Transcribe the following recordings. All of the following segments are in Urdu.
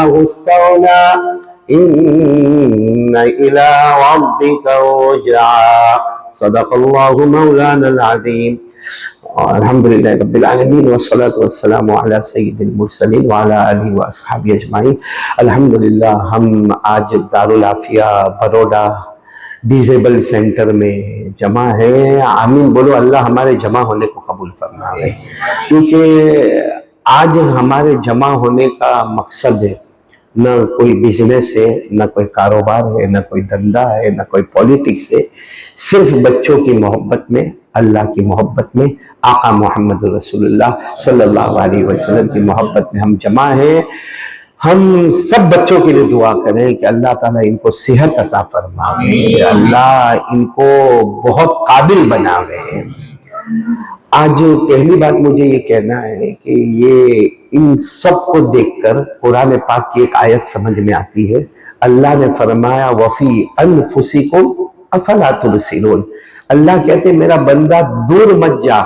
استولى إن إلى ربك رجعا صدق الله مولانا العظيم الحمد للہ رب العالمین والصلاة والسلام علی سید المرسلین وعلی آلہ واصحابہ اجمعین۔ الحمدللہ ہم آج دارالعافیہ بروڈا ڈیزیبل سینٹر میں جمع ہیں۔ آمین بولو، اللہ ہمارے جمع ہونے کو قبول فرمائے، کیونکہ آج ہمارے جمع ہونے کا مقصد ہے، نہ کوئی بزنس ہے، نہ کوئی کاروبار ہے، نہ کوئی دھندا ہے، نہ کوئی پولیٹکس ہے، صرف بچوں کی محبت میں، اللہ کی محبت میں، آقا محمد رسول اللہ صلی اللہ علیہ وسلم کی محبت میں ہم جمع ہیں۔ ہم سب بچوں کے لیے دعا کریں کہ اللہ تعالیٰ ان کو صحت عطا فرمائے، اللہ ان کو بہت قابل بناوے۔ آج پہلی بات مجھے یہ کہنا ہے کہ یہ ان سب کو دیکھ کر قرآن پاک کی ایک آیت سمجھ میں آتی ہے۔ اللہ نے فرمایا وَفِي أَنفُسِكُمْ أَفَلَا تُبْصِرُونَ۔ اللہ کہتے ہیں میرا بندہ دور مت جا،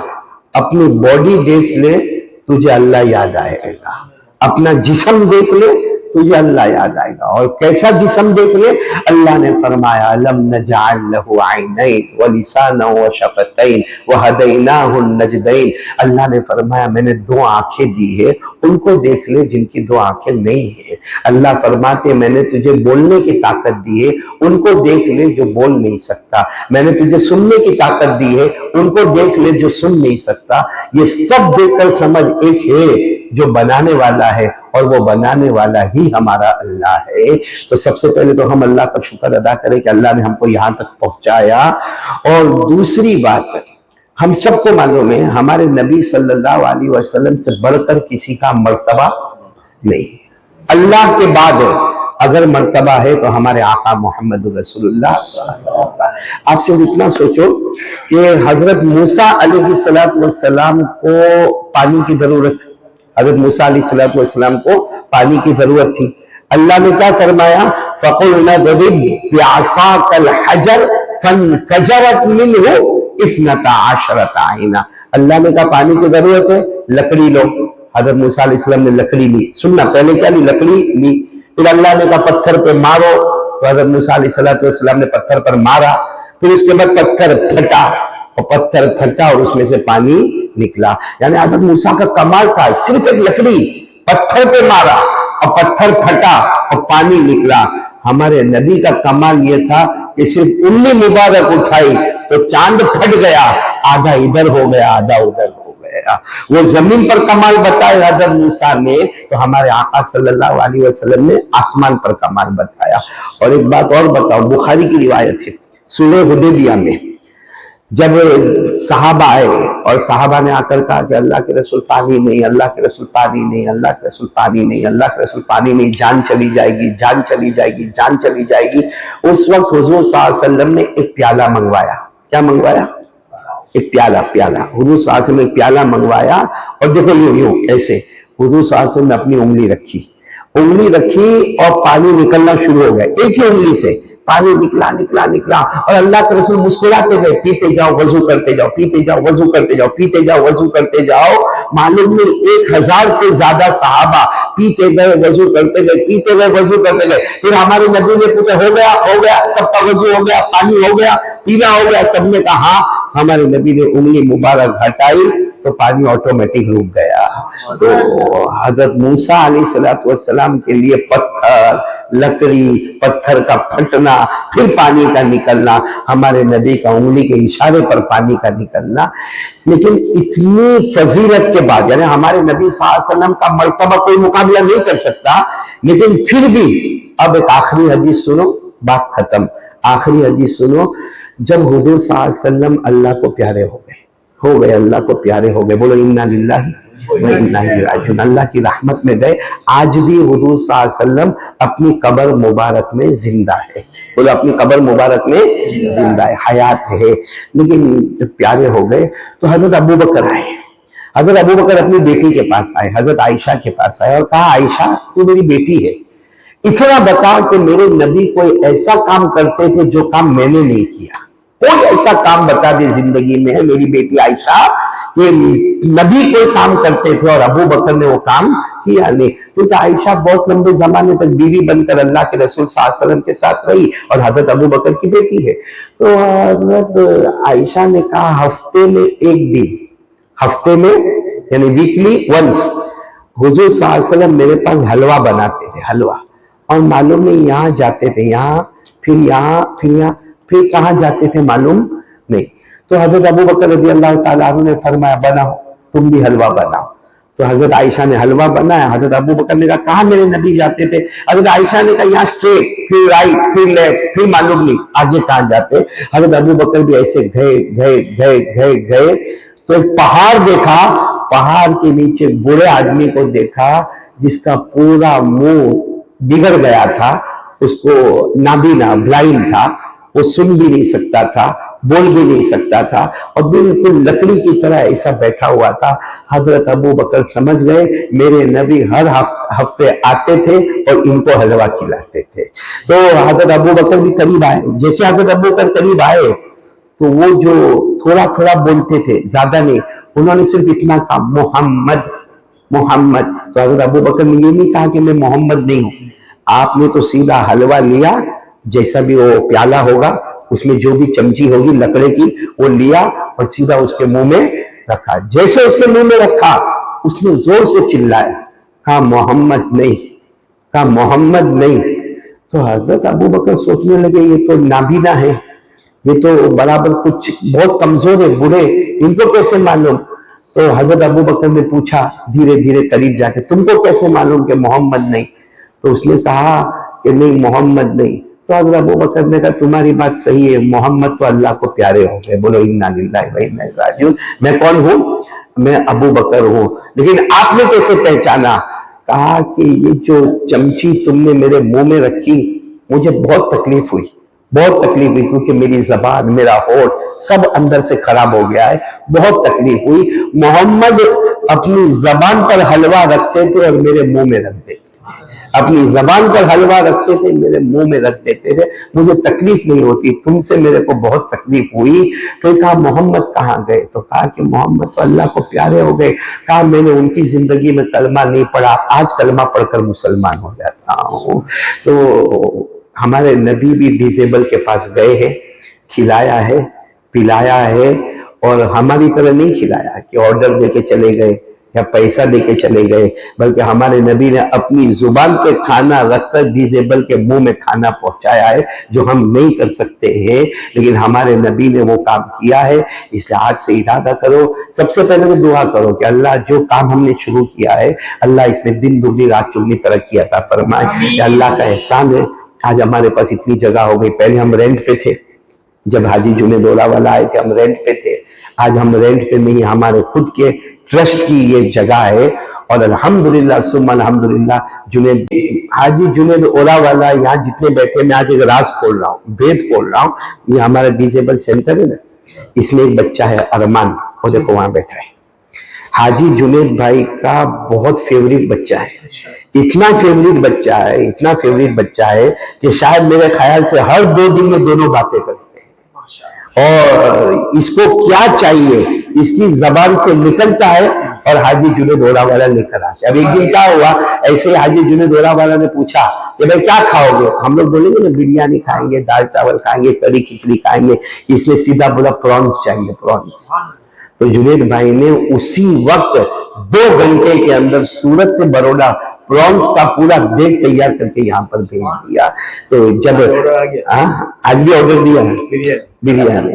اپنی باڈی دیکھ لے تجھے اللہ یاد آئے گا، اپنا جسم دیکھ لے تجھے اللہ یاد آئے گا۔ اور کیسا جسم دیکھ لے؟ اللہ نے فرمایا لَمْ نَجْعَلْ لَهُ عَيْنَيْنِ وَلِسَانًا وَشَفَتَيْنِ وَهَدَيْنَاهُ النَّجْدَيْنِ۔ اللہ نے فرمایا میں نے دو آنکھیں دی ہے، ان کو دیکھ لے جن کی دو آنکھیں نہیں ہیں۔ اللہ فرماتے میں نے تجھے بولنے کی طاقت دی ہے، ان کو دیکھ لے جو بول نہیں سکتا۔ میں نے تجھے سننے کی طاقت دی ہے، ان کو دیکھ لے جو سن نہیں سکتا۔ یہ سب دیکھ کر سمجھ ایک ہے جو بنانے والا ہے، اور وہ بنانے والا ہی ہمارا اللہ ہے۔ تو سب سے پہلے تو ہم اللہ کا شکر ادا کریں کہ اللہ نے ہم کو یہاں تک پہنچایا۔ اور دوسری بات، ہم سب کو معلوم ہے ہمارے نبی صلی اللہ علیہ وسلم سے بڑھ کر کسی کا مرتبہ نہیں، اللہ کے بعد اگر مرتبہ ہے تو ہمارے آقا محمد رسول اللہ صلی اللہ علیہ وسلم۔ آپ سے اتنا سوچو کہ حضرت موسیٰ علیہ السلام کو پانی کی ضرورت، حضرت موسیٰ علیہ السلام کو پانی کی ضرورت تھی۔ اللہ نے کیا فرمایا؟ فَقُلْنَا اضْرِبْ بِعَصَاكَ الْحَجَرَ فَانْفَجَرَتْ مِنْهُ 12 عَيْنًا۔ اللہ نے کہا پانی کی ضرورت ہے، لکڑی لو۔ حضرت موسیٰ علیہ السلام نے لکڑی لی۔ سننا، پہلے کیا لی؟ لکڑی لی۔ پھر اللہ نے کہا پتھر پہ مارو، تو حضرت موسیٰ علیہ السلام نے پتھر پر مارا۔ پھر اس کے بعد پتھر پھٹا، اور پتھر پھٹا اور اس میں سے پانی نکلا۔ یعنی حضرت موسیٰ کا کمال تھا، صرف ایک لکڑی، پتھر پہ مارا اور پتھر پھٹا اور پانی نکلا۔ ہمارے نبی کا کمال یہ تھا کہ صرف انگلی مبارک اٹھائی تو چاند پھٹ گیا، آدھا ادھر ہو گیا آدھا ادھر ہو گیا۔ وہ زمین پر کمال بتایا حضرت موسیٰ نے، تو ہمارے آقا صلی اللہ علیہ وسلم نے آسمان پر کمال بتایا۔ اور ایک بات اور بتاؤ، بخاری کی روایت ہے، صلح حدیبیہ میں جب صحابہ آئے اور صحابہ نے آ کر کہا کہ اللہ کے رسول پانی نہیں، اللہ کے رسول پانی نہیں، اللہ کے رسول پانی نہیں، اللہ کے رسول پانی نہیں، جان چلی جائے گی، جان چلی جائے گی، جان چلی جائے گی۔ اس وقت حضور صلی اللہ علیہ وسلم نے ایک پیالہ منگوایا۔ کیا منگوایا؟ ایک پیالہ۔ حضور صلی اللہ علیہ وسلم نے ایک پیالہ منگوایا، اور دیکھو یوں ایسے حضور صلی اللہ علیہ وسلم نے اپنی انگلی رکھی اور پانی نکلنا شروع ہو گیا، ایک ہی انگلی سے پانی نکلا، اور اللہ کے رسول مسکراتے گئے، پیتے جاؤ وضو کرتے جاؤ، پیتے جاؤ وضو کرتے جاؤ، پیتے جاؤ وضو کرتے جاؤ۔ معلوم نہیں 1000 سے زیادہ صحابہ پیتے گئے وضو کرتے گئے، پیتے گئے وضو کرتے گئے۔ پھر ہمارے نبی نے پوچھا ہو گیا سب کا وضو ہو گیا، پانی ہو گیا، پینا ہو گیا؟ سب نے کہا ہاں۔ ہمارے نبی نے انگلی مبارک ہٹائی تو پانی آٹومیٹک رک گیا۔ تو حضرت موسیٰ علیہ السلام کے لیے پتھر، لکڑی، پتھر کا پھٹنا، پھر پانی کا نکلنا، ہمارے نبی کا انگلی کے اشارے پر پانی کا نکلنا۔ لیکن اتنی فضیلت کے بعد، یعنی ہمارے نبی صلی اللہ علیہ وسلم کا مرتبہ کوئی مقابلہ نہیں کر سکتا، لیکن پھر بھی اب ایک آخری حدیث سنو، بات ختم۔ آخری حدیث سنو، جب حضور صلی اللہ علیہ وسلم اللہ کو پیارے ہو گئے، اللہ کو پیارے ہو گئے، بولو انا للہ و انا الیہ راجعون، اللہ کی رحمت میں گئے۔ آج بھی حضور صلی اللہ علیہ وسلم اپنی قبر مبارک میں زندہ ہے، بولو اپنی قبر مبارک میں زندہ ہے، حیات ہے۔ لیکن جب پیارے ہو گئے تو حضرت ابوبکر آئے، حضرت ابوبکر اپنی بیٹی کے پاس آئے، حضرت عائشہ کے پاس آئے اور کہا عائشہ تو میری بیٹی ہے، اتنا بتا کہ میرے نبی کوئی ایسا کام کرتے تھے جو کام میں نے نہیں کیا، کوئی ایسا کام بتا دے زندگی میں میری بیٹی عائشہ کہ نبی کوئی کام کرتے تھے اور ابو بکر نے وہ کام کیا نہیں, کیونکہ عائشہ بہت لمبے زمانے تک بیوی بن کر اللہ کے رسول صلی اللہ علیہ وسلم کے ساتھ رہی اور حضرت ابو بکر کی بیٹی ہے. تو حضرت عائشہ نے کہا ہفتے میں ایک دن, ہفتے میں یعنی ویکلی ونس, حضور صلی اللہ علیہ وسلم میرے پاس حلوہ بناتے تھے, حلوہ, اور معلوم نہیں یہاں جاتے تھے, یہاں پھر کہاں جاتے تھے معلوم نہیں. تو حضرت ابو بکر رضی اللہ تعالیٰ عنہ نے فرمایا بناؤ, تم بھی حلوہ بناؤ. تو حضرت عائشہ نے حلوہ بنایا. حضرت ابو بکر نے کہا کہاں میرے نبی جاتے تھے؟ حضرت عائشہ نے کہا یہاں اسٹریٹ, پھر رائٹ, پھر لیفٹ, پھر معلوم نہیں آگے کہاں جاتے. حضرت ابو بکر بھی ایسے گئے تو ایک پہاڑ دیکھا, پہاڑ کے نیچے بوڑھے آدمی کو دیکھا جس کا پورا منہ بگڑ گیا تھا, اس کو نابینا, بلائنڈ تھا, وہ سن بھی نہیں سکتا تھا, بول بھی نہیں سکتا تھا, اور بالکل لکڑی کی طرح ایسا بیٹھا ہوا تھا. حضرت ابو بکر سمجھ گئے میرے نبی ہر ہفتے آتے تھے اور ان کو حلوہ کھلاتے تھے. تو حضرت ابو بکر بھی قریب آئے. جیسے حضرت ابو بکر قریب آئے تو وہ جو تھوڑا تھوڑا بولتے تھے, زیادہ نہیں, انہوں نے صرف اتنا کہا محمد محمد. تو حضرت ابو بکر نے یہ نہیں کہا کہ میں محمد نہیں ہوں, آپ نے تو سیدھا حلوہ لیا, جیسا بھی وہ پیالہ ہوگا اس میں جو بھی چمچی ہوگی لکڑے کی وہ لیا اور سیدھا اس کے منہ میں رکھا. جیسے اس کے منہ میں رکھا اس نے زور سے چلایا, کہا محمد نہیں, کہا محمد نہیں. تو حضرت ابو بکر سوچنے لگے یہ تو نابینا ہے, یہ تو برابر کچھ بہت کمزور ہے, بوڑھے, ان کو کیسے معلوم؟ تو حضرت ابو بکر نے پوچھا دھیرے دھیرے قریب جا کے تم کو کیسے معلوم کہ محمد نہیں؟ تو اس نے کہا کہ نہیں محمد نہیں. تو حضرت ابو بکر نے کہا تمہاری بات صحیح ہے, محمد تو اللہ کو پیارے ہو گئے. بولو انا للہ و انا الیہ راجعون. میں کون ہوں؟ میں ابو بکر ہوں. لیکن آپ نے کیسے پہچانا؟ کہا کہ یہ جو چمچی تم نے میرے منہ میں رکھی مجھے بہت تکلیف ہوئی, بہت تکلیف ہوئی, کیونکہ میری زبان, میرا ہونٹ سب اندر سے خراب ہو گیا ہے, بہت تکلیف ہوئی. محمد اپنی زبان پر حلوہ رکھتے تھے اور میرے منہ میں رکھ دیتے, اپنی زبان پر حلوہ رکھتے تھے, میرے منہ میں رکھ دیتے تھے, مجھے تکلیف نہیں ہوتی, تم سے میرے کو بہت تکلیف ہوئی. تو کہا محمد کہاں گئے؟ تو کہا کہ محمد تو اللہ کو پیارے ہو گئے. کہا میں نے ان کی زندگی میں کلمہ نہیں پڑھا, آج کلمہ پڑھ کر مسلمان ہو جاتا ہوں. تو ہمارے نبی بھی ڈیزیبل کے پاس گئے ہیں, کھلایا ہے, پلایا ہے, اور ہماری طرح نہیں کھلایا کہ آرڈر دے کے چلے گئے یا پیسہ دے کے چلے گئے, بلکہ ہمارے نبی نے اپنی زبان پہ کھانا رکھ کر ڈیزیبل کے منہ میں کھانا پہنچایا ہے, جو ہم نہیں کر سکتے ہیں, لیکن ہمارے نبی نے وہ کام کیا ہے. اس لیے آج سے ارادہ کرو, سب سے پہلے تو دعا کرو کہ اللہ جو کام ہم نے شروع کیا ہے اللہ اس میں دن دگنی رات چگنی ترقی عطا فرمائے. یہ اللہ کا احسان ہے. آج ہمارے پاس اتنی جگہ ہو گئی, پہلے ہم رینٹ پہ تھے, جب حاجی جنید اولا والا آئے تھے ہم رینٹ پہ تھے, آج ہم رینٹ پہ نہیں, ہمارے خود کے ٹرسٹ کی یہ جگہ ہے. اور الحمدللہ ثم الحمدللہ حاجی جنید اولا والا یہاں جتنے بیٹھے, میں آج ایک راز کھول رہا ہوں, بھید کھول رہا ہوں. یہ ہمارا ڈیزیبل سینٹر ہے نا, اس میں ایک بچہ ہے ارمان, وہ دیکھو وہاں بیٹھا ہے, حاجی جنید بھائی کا بہت فیوریٹ بچہ ہے. اتنا فیوریٹ بچہ ہے, اتنا فیوریٹ بچہ ہے کہ شاید میرے خیال سے ہر 2 دن میں دونوں باتیں کرتے ہیں, اور اس کو کیا چاہیے اس کی زبان سے نکلتا ہے اور حاجی جنید اولا والا لے کر آتے. اب ایک دن کیا ہوا, ایسے ہی حاجی جنید اولا والا نے پوچھا کہ بھائی کیا کھاؤ گے؟ ہم لوگ بولیں گے نا بریانی کھائیں گے, دال چاول کھائیں گے, کڑی کھچڑی کھائیں گے. اس نے سیدھا بولا پرانس چاہیے, پرانس. تو جنید بھائی نے اسی وقت 2 گھنٹے کے اندر سورت سے بروڈا پرانس کا پورا دیگ تیار کر کے یہاں پر بھیج دیا. تو جب آج بھی آرڈر دیا بریانی,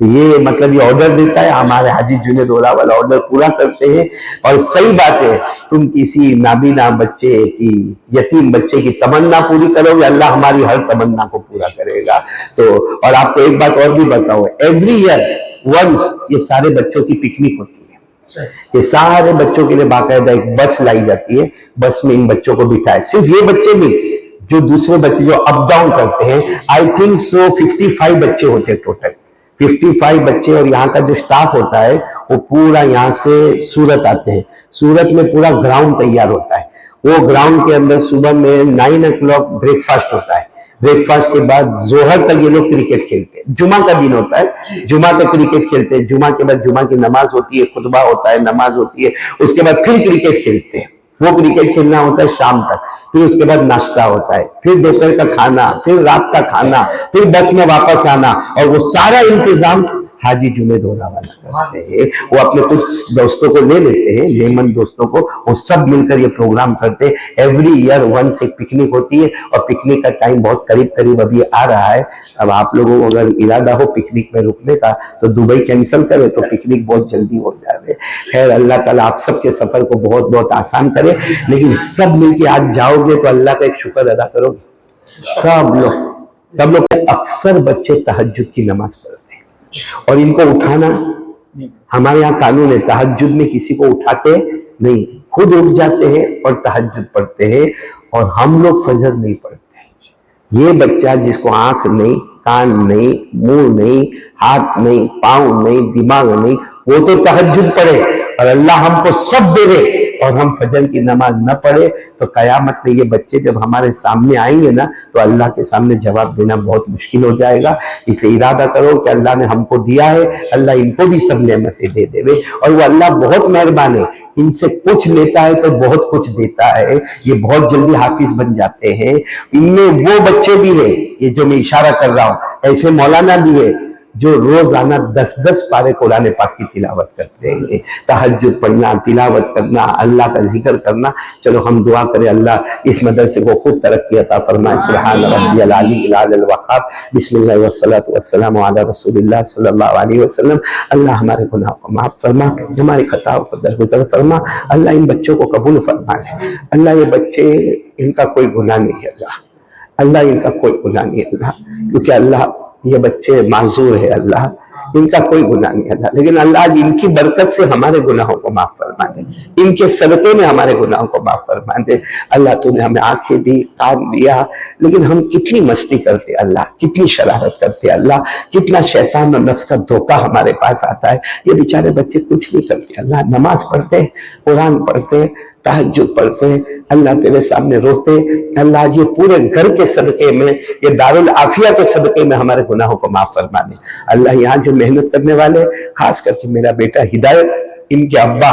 یہ مطلب یہ آرڈر دیتا ہے, ہمارے حاجی جنید اولا والا آرڈر پورا کرتے ہیں. اور صحیح بات ہے, تم کسی نابینا بچے کی, یتیم بچے کی تمنا پوری کرو گے, اللہ ہماری ہر تمنا کو پورا کرے گا. تو اور آپ کو ایک بات اور بھی بتاؤ, ایوری ایئر ونس یہ سارے بچوں کی پکنک ہوتی ہے. یہ سارے بچوں کے لیے باقاعدہ ایک بس لائی جاتی ہے, بس میں ان بچوں کو بٹھائے, صرف یہ بچے نہیں جو دوسرے بچے جو اپ ڈاؤن کرتے ہیں, آئی تھنک سو 55 بچے ہوتے ہیں ٹوٹل, 55 بچے. اور یہاں کا جو سٹاف ہوتا ہے وہ پورا یہاں سے سورت آتے ہیں. سورت میں پورا گراؤنڈ تیار ہوتا ہے, وہ گراؤنڈ کے اندر صبح میں 9 o'clock بریک فاسٹ ہوتا ہے, بریک فاسٹ کے بعد ظہر تک یہ لوگ کرکٹ کھیلتے ہیں، جمعہ کا دن ہوتا ہے، جمعہ تک کرکٹ کھیلتے ہیں، جمعہ کے بعد جمعہ کی نماز ہوتی ہے، خطبہ ہوتا ہے، نماز ہوتی ہے، اس کے بعد پھر کرکٹ کھیلتے ہیں۔ وہ کرکٹ کھیلنا ہوتا ہے شام تک، پھر اس کے بعد ناشتہ ہوتا ہے، پھر دوپہر کا کھانا، پھر رات کا کھانا، پھر بس میں واپس آنا، اور وہ سارا انتظام حاجی جنید والا کرتے ہیں۔ وہ اپنے کچھ دوستوں کو لے لیتے ہیں، میمن دوستوں کو، وہ سب مل کر یہ پروگرام کرتے ہیں۔ ایوری ایئر ونس ایک پکنک ہوتی ہے، اور پکنک کا ٹائم بہت قریب ابھی آ رہا ہے۔ اب آپ لوگوں کو اگر ارادہ ہو پکنک میں رکنے کا تو دبئی کینسل کرے تو پکنک بہت جلدی ہو جائے۔ خیر، اللہ تعالیٰ آپ سب کے سفر کو بہت بہت آسان کرے، لیکن سب مل کے آج جاؤ گے تو اللہ کا ایک شکر ادا کرو گے سب لوگ۔ اکثر بچے تہجد کی نماز پڑھتے ہیں، اور ان کو اٹھانا، ہمارے ہاں قانون ہے تہجد میں کسی کو اٹھاتے نہیں، خود اٹھ جاتے ہیں اور تہجد پڑھتے ہیں، اور ہم لوگ فجر نہیں پڑھتے ہیں۔ یہ بچہ جس کو آنکھ نہیں، کان نہیں، منہ نہیں، ہاتھ نہیں، پاؤں نہیں، دماغ نہیں، وہ تو تہجد پڑھے، اور اللہ ہم کو سب دے دے اور ہم فجر کی نماز نہ پڑھے تو قیامت میں یہ بچے جب ہمارے سامنے آئیں گے نا تو اللہ کے سامنے جواب دینا بہت مشکل ہو جائے گا۔ اس لیے ارادہ کرو کہ اللہ نے ہم کو دیا ہے، اللہ ان کو بھی سب نعمتیں دے دے، اور وہ اللہ بہت مہربان ہے، ان سے کچھ لیتا ہے تو بہت کچھ دیتا ہے۔ یہ بہت جلدی حافظ بن جاتے ہیں۔ ان میں وہ بچے بھی ہیں، یہ جو میں اشارہ کر رہا ہوں، ایسے مولانا بھی ہے جو روزانہ 10 پارے قرآن پاک کی تلاوت کرتے ہیں۔ تہجد پڑھنا، تلاوت کرنا، اللہ کا ذکر کرنا۔ چلو ہم دعا کریں اللہ اس مدرسے کو خوب ترقی عطا فرمائے۔ سبحان ربی العلی العلی الوہاب، بسم اللہ والصلاۃ والسلام علی رسول اللہ صلی اللہ علیہ وسلم۔ اللہ ہمارے گناہوں کو معاف فرما، ہماری خطاؤں کو درگزر فرما۔ اللہ ان بچوں کو قبول فرما لے۔ اللہ یہ بچے، ان کا کوئی گناہ نہیں ہے اللہ ان کا کوئی گناہ نہیں ہے اللہ، کیونکہ اللہ یہ بچے معذور ہے اللہ، ان کا کوئی گناہ نہیں اللہ، لیکن اللہ آج ان کی برکت سے ہمارے گناہوں کو معاف فرما دے، ان کے صدقے میں ہمارے گناہوں کو معاف فرما دے۔ اللہ تو نے ہمیں آنکھیں دی، کان دیا، لیکن ہم کتنی مستی کرتے اللہ، کتنی شرارت کرتے اللہ، کتنا شیطان اور نفس کا دھوکہ ہمارے پاس آتا ہے۔ یہ بیچارے بچے کچھ نہیں کرتے اللہ، نماز پڑھتے، قرآن پڑھتے، تہجد پڑھتے، اللہ تیرے سامنے روتے۔ اللہ آج یہ پورے گھر کے صدقے میں، یہ دارالعافیہ کے صدقے میں ہمارے گناہوں کو معاف فرما دے۔ اللہ یہاں جو محنت کرنے والے، خاص کر کے میرا بیٹا ہدایت، ان کے ابا،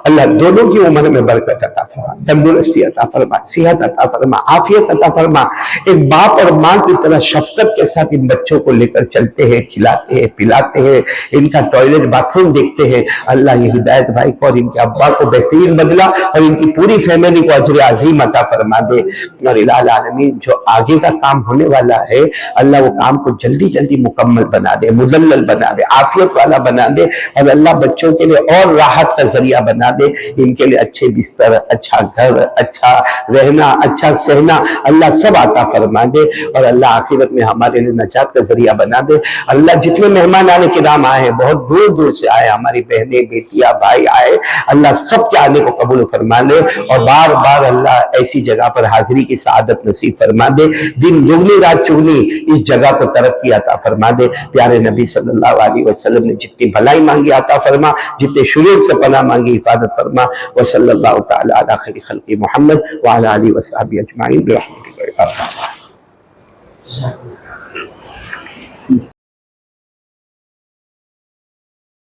اللہ دونوں کی عمر میں برکت عطا فرما، تندرستی عطا فرما، صحت عطا فرما، عافیت عطا فرما۔ ایک باپ اور ماں کی طرح شفقت کے ساتھ ان بچوں کو لے کر چلتے ہیں، کھلاتے ہیں، پلاتے ہیں، ان کا ٹوائلٹ باتھ روم دیکھتے ہیں۔ اللہ یہ ہدایت بھائی کو اور ان کے ابا کو بہترین بدلہ، اور ان کی پوری فیملی کو اجر عظیم عطا فرما دے۔ اور الہ العالمین جو آگے کا کام ہونے والا ہے، اللہ وہ کام کو جلدی جلدی مکمل بنا دے، مدلل بنا دے، عافیت والا بنا دے، اور اللہ بچوں کے لیے اور راحت کا ذریعہ بنا دے، ان کے لیے اچھے بستر، اچھا گھر، اچھا رہنا، اچھا سہنا، اللہ سب عطا فرما دے، اور اللہ آخرت میں ہمارے لیے نجات کا ذریعہ بنا دے۔ اللہ جتنے مہمان آنے کرام آئے ہیں، بہت دور دور سے آئے، ہماری بہنیں، بیٹیاں، بھائی آئے، اللہ سب کے آنے کو قبول فرما لے، اور بار بار اللہ ایسی جگہ پر حاضری کی سعادت نصیب فرما دے، دن دگنی رات چگنی اس جگہ کو ترقی عطا فرما دے۔ پیارے نبی صلی اللہ علیہ وسلم نے جتنی بھلائی مانگی عطا فرما، جتنے شرور سے پناہ مانگی حفاظت فرما۔ وصلی اللہ تعالی علی خیر خلق محمد وعلی آلہ وصحبہ اجمعین برحمتک یا ارحم الراحمین۔